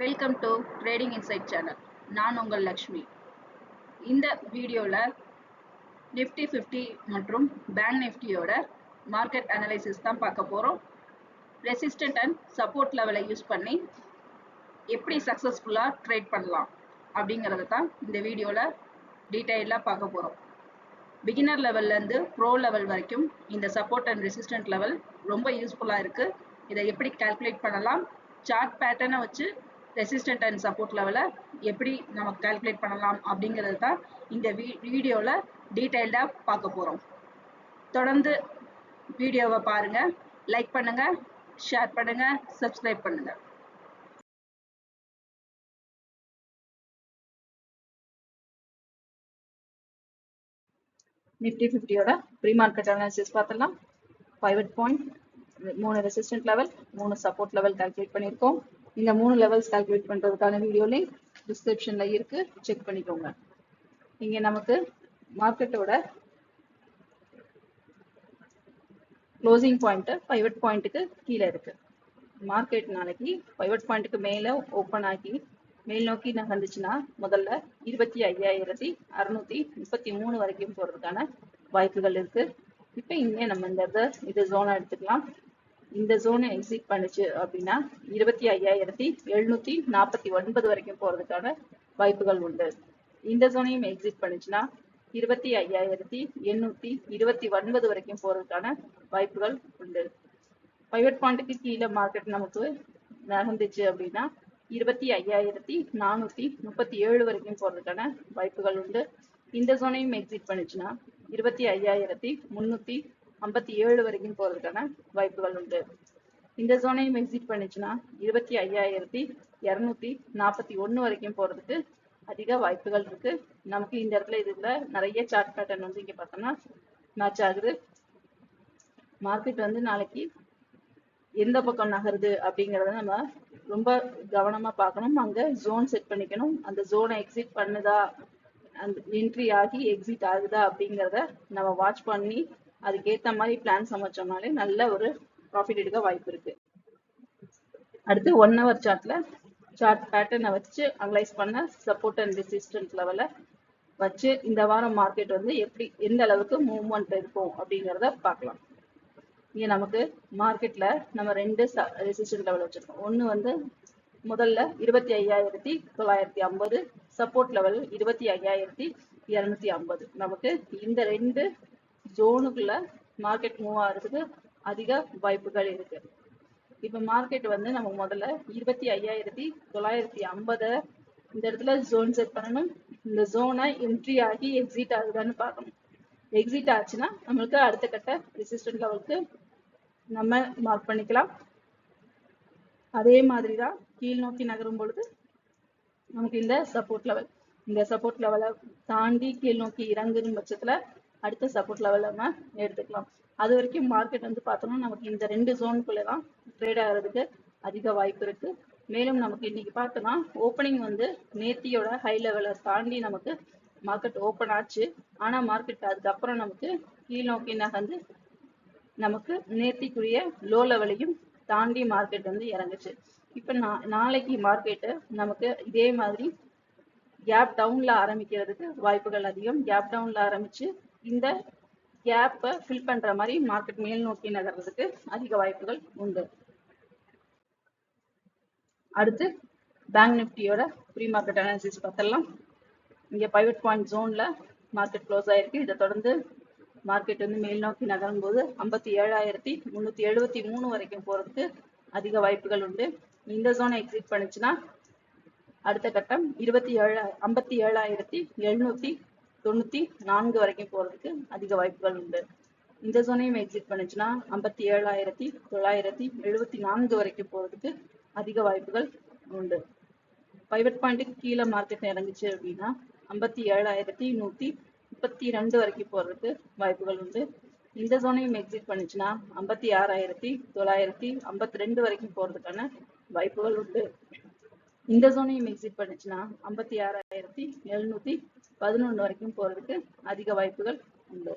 Welcome to trading inside channel. நான் உங்கள் லக்ஷ்மி. இந்த வீடியோவில் நிஃப்டி 50 மற்றும் பேங்க் நிஃப்டியோட மார்க்கெட் அனலைசிஸ் தான் பார்க்க போகிறோம். ரெசிஸ்டன்ட் அண்ட் சப்போர்ட் லெவலை யூஸ் பண்ணி எப்படி சக்ஸஸ்ஃபுல்லாக ட்ரேட் பண்ணலாம் அப்படிங்கிறத தான் இந்த வீடியோவில் டீட்டெயிலாக பார்க்க போகிறோம். பிகினர் லெவல்லேருந்து ப்ரோ லெவல் வரைக்கும் இந்த சப்போர்ட் அண்ட் ரெசிஸ்டன்ட் லெவல் ரொம்ப யூஸ்ஃபுல்லாக இருக்குது. இதை எப்படி கால்குலேட் பண்ணலாம், சார்ட் பேட்டர்னை வச்சு ரெசிஸ்டன்ட் அண்ட் சப்போர்ட் லெவலை எப்படி நம்ம கால்குலேட் பண்ணலாம் அப்படிங்கிறது தான் இந்த வீடியோவில் டீட்டெயில்டாக பார்க்க போகிறோம். தொடர்ந்து வீடியோவை பாருங்கள், லைக் பண்ணுங்கள், ஷேர் பண்ணுங்கள், சப்ஸ்கிரைப் பண்ணுங்கள். நிஃப்டி 50யோட ப்ரீ மார்க்கெட் அனாலிசிஸ் பார்த்தலாம். Pivot point, 3 resistant level, 3 support level calculate பண்ணியிருக்கோம். இந்த 3 லெவல்ஸ் கால்குலேட் பண்ணுறதுக்கான வீடியோ லிங்க் டிஸ்கிரிப்ஷனில் இருக்குது, செக் பண்ணிக்கோங்க. இங்கே நமக்கு மார்க்கெட்டோட க்ளோசிங் பாயிண்ட்டு பைவட் பாயிண்ட்டுக்கு கீழே இருக்குது. மார்க்கெட் நாளைக்கு பைவட் பாயிண்ட்டுக்கு மேலே ஓப்பன் ஆகி மேல் நோக்கி நகர்ந்துச்சுன்னா முதல்ல 25,633 வரைக்கும் போகிறதுக்கான வாய்ப்புகள் இருக்குது. இப்போ இங்கே நம்ம இந்த ஜோனை எடுத்துக்கலாம். இந்த ஜோனை எக்ஸிட் பண்ணுச்சு அப்படின்னா 25,749 வரைக்கும் போகிறதுக்கான வாய்ப்புகள் உண்டு. இந்த ஜோனையும் எக்ஸிட் பண்ணுச்சுன்னா 25,829 வரைக்கும் போகிறதுக்கான வாய்ப்புகள் உண்டு. பைவட் பாயிண்ட்டுக்கு கீழே மார்க்கெட் நமக்கு நகர்ந்துச்சு அப்படின்னா 25,437 வரைக்கும் போகிறதுக்கான வாய்ப்புகள் உண்டு. இந்த ஜோனையும் எக்ஸிட் பண்ணுச்சுன்னா 25,357 வரைக்கும் போகிறதுக்கான வாய்ப்புகள் உண்டு. இந்த ஜோனையும் எக்ஸிட் பண்ணுச்சுன்னா 25,241 வரைக்கும் போகிறதுக்கு அதிக வாய்ப்புகள் இருக்கு. நமக்கு இந்த இடத்துல இதுல நிறைய சார்ட் பேட்டர்ன் வந்து இங்க பார்த்தோம்னா மேட்ச் ஆகுது. மார்க்கெட் வந்து நாளைக்கு எந்த பக்கம் நகருது அப்படிங்கறத நம்ம ரொம்ப கவனமா பார்க்கணும். அங்க ஜோன் செட் பண்ணிக்கணும். அந்த ஜோனை எக்ஸிட் பண்ணுதா, அந்த என்ட்ரி ஆகி எக்ஸிட் ஆகுதா அப்படிங்கிறத நம்ம வாட்ச் பண்ணி அதுக்கேற்ற மாதிரி பிளான் சமைச்சோம்னாலே நல்ல ஒரு ப்ராஃபிட் எடுக்க வாய்ப்பு இருக்கு. அடுத்து 1 ஹவர் சார்ட்ல சார்ட் பேட்டர்னை வச்சு அனலைஸ் பண்ண சப்போர்ட் அண்ட் ரெசிஸ்டன்ட் லெவலை வச்சு இந்த வாரம் மார்க்கெட் வந்து எந்த அளவுக்கு மூவ்மெண்ட் இருக்கும் அப்படிங்கிறத பார்க்கலாம். இங்கே நமக்கு மார்க்கெட்ல நம்ம 2 ரெசிஸ்டன்ட் லெவல் வச்சிருக்கோம். ஒன்று வந்து முதல்ல 25,950, சப்போர்ட் லெவல் 25,250. நமக்கு இந்த 2 ஜோனுக்குள்ள மார்க்கெட் மூவ் ஆகிறதுக்கு அதிக வாய்ப்புகள் இருக்கு. இப்போ மார்க்கெட் வந்து நம்ம முதல்ல 25,950 இந்த இடத்துல ஜோன் செட் பண்ணணும். இந்த ஜோனை என்ட்ரி ஆகி எக்ஸிட் ஆகுதான்னு பார்க்கணும். எக்ஸிட் ஆச்சுன்னா நம்மளுக்கு அடுத்த கட்ட ரெசிஸ்டன்ட் லெவலுக்கு நம்ம மார்க் பண்ணிக்கலாம். அதே மாதிரி தான் கீழ் நோக்கி நகரும் பொழுது நமக்கு இந்த சப்போர்ட் லெவலை தாண்டி கீழ் நோக்கி இறங்குற பட்சத்துல அடுத்த சப்போர்ட் லெவல் நம்ம எடுத்துக்கலாம். அது வரைக்கும் மார்க்கெட் வந்து பார்த்தோம்னா நமக்கு இந்த 2 ஜோனுக்குள்ளதான் ட்ரேட் ஆகிறதுக்கு அதிக வாய்ப்பு இருக்கு. மேலும் நமக்கு இன்னைக்கு பார்த்தோம்னா ஓப்பனிங் வந்து நேத்தியோட ஹை லெவலை தாண்டி நமக்கு மார்க்கெட் ஓப்பன் ஆச்சு. ஆனா மார்க்கெட் அதுக்கப்புறம் நமக்கு கீழ் நோக்கி நகர்ந்து நமக்கு நேத்திக்குரிய லோ லெவலையும் தாண்டி மார்க்கெட் வந்து இறங்குச்சு. இப்ப நாளைக்கு மார்க்கெட்டு நமக்கு இதே மாதிரி கேப் டவுன்ல ஆரம்பிக்கிறதுக்கு வாய்ப்புகள் அதிகம். கேப் டவுன்ல ஆரம்பிச்சு இந்த கேப்பை ஃபில் பண்ற மாதிரி மார்க்கெட் மேல் நோக்கி நகர்றதுக்கு அதிக வாய்ப்புகள் உண்டு. அடுத்து பேங்க் நிஃப்டியோட ப்ரீ மார்க்கெட் அனாலிசிஸ் பார்த்தலாம். இங்க பைவட் பாயிண்ட் ஜோன்ல மார்க்கெட் க்ளோஸ் ஆயிருக்கு. இதை தொடர்ந்து மார்க்கெட் வந்து மேல் நோக்கி நகரும் போது 57,373 வரைக்கும் போறதுக்கு அதிக வாய்ப்புகள் உண்டு. இந்த ஜோனை எக்ஸிட் பண்ணுச்சுன்னா அடுத்த கட்டம் 57,794 வரைக்கும் போறதுக்கு அதிக வாய்ப்புகள் உண்டு. இந்த ஜோனையும் எக்ஸிட் பண்ணுச்சுன்னா 57,974 வரைக்கும் போறதுக்கு அதிக வாய்ப்புகள் உண்டு. பைவட் பாயிண்ட்டுக்கு கீழே மார்க்கெட் இறங்குச்சு அப்படின்னா 57,132 வரைக்கும் போறதுக்கு வாய்ப்புகள் உண்டு. இந்த ஜோனையும் எக்ஸிட் பண்ணுச்சுன்னா 56,952 வரைக்கும் போறதுக்கான வாய்ப்புகள் உண்டு. இந்த ஜோனையும் எக்ஸிட் பண்ணுச்சுன்னா 56,711 வரைக்கும் போறதுக்கு அதிக வாய்ப்புகள் உண்டு.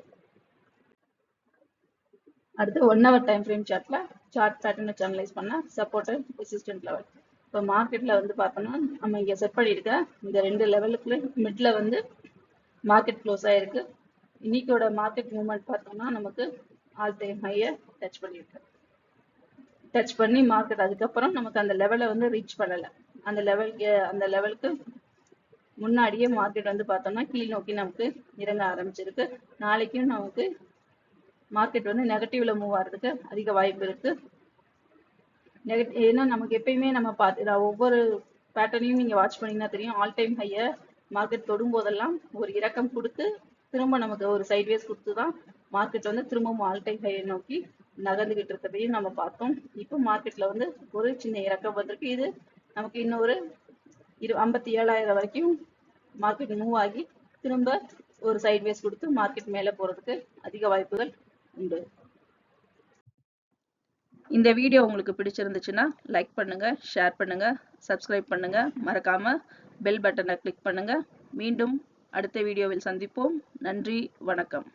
அடுத்து 1 ஹவர் டைம் ஃப்ரேம் சார்ட்ல சார்ட் பேட்டர்னை அனலைஸ் பண்ண சப்போர்ட் அண்ட் ரெசிஸ்டன்ட் லெவல். இப்போ மார்க்கெட்ல வந்து பார்த்தோம்னா நம்ம இங்க செட் பண்ணியிருக்க இந்த 2 லெவலுக்குள்ள மிட்ல வந்து மார்க்கெட் க்ளோஸ் ஆயிருக்கு. இன்னைக்கோட மார்க்கெட் மூவ்மெண்ட் பார்த்தோம்னா நமக்கு ஆல் டைம் ஹையை டச் பண்ணியிருக்கு. டச் பண்ணி மார்க்கெட் அதுக்கப்புறம் நமக்கு அந்த லெவலை வந்து ரீச் பண்ணல. அந்த லெவலுக்கு முன்னாடியே மார்க்கெட் வந்து பார்த்தோம்னா கீழ் நோக்கி நமக்கு இறங்க ஆரம்பிச்சிருக்கு. நாளைக்கும் நமக்கு மார்க்கெட் வந்து நெகட்டிவ்ல மூவ் ஆகிறதுக்கு அதிக வாய்ப்பு இருக்கு. ஏன்னா நமக்கு எப்பயுமே நம்ம ஒவ்வொரு பேட்டர்னையும் நீங்க வாட்ச் பண்ணீங்கன்னா தெரியும். ஆல் டைம் ஹையை மார்க்கெட் தொடும் போதெல்லாம் ஒரு இறக்கம் கொடுத்து திரும்ப நமக்கு ஒரு சைட்வேஸ் கொடுத்து தான் மார்க்கெட் வந்து திரும்பவும் ஆல் டைம் ஹையை நோக்கி நகர்ந்துகிட்டு இருக்கிறதையும் நம்ம பார்த்தோம். இப்போ மார்க்கெட்ல வந்து ஒரு சின்ன இறக்கம் வந்திருக்கு. இது நமக்கு இன்னொரு 57,000 வரைக்கும் மார்க்கெட் மூவ் ஆகி திரும்ப ஒரு சைட்வேஸ் கொடுத்து மார்க்கெட் மேல போறதுக்கு அதிக வாய்ப்புகள் உண்டு. இந்த வீடியோ உங்களுக்கு பிடிச்சிருந்துச்சுன்னா லைக் பண்ணுங்க, ஷேர் பண்ணுங்க, சப்ஸ்கிரைப் பண்ணுங்க, மறக்காம பெல் பட்டனை கிளிக் பண்ணுங்க. மீண்டும் அடுத்த வீடியோவில் சந்திப்போம். நன்றி, வணக்கம்.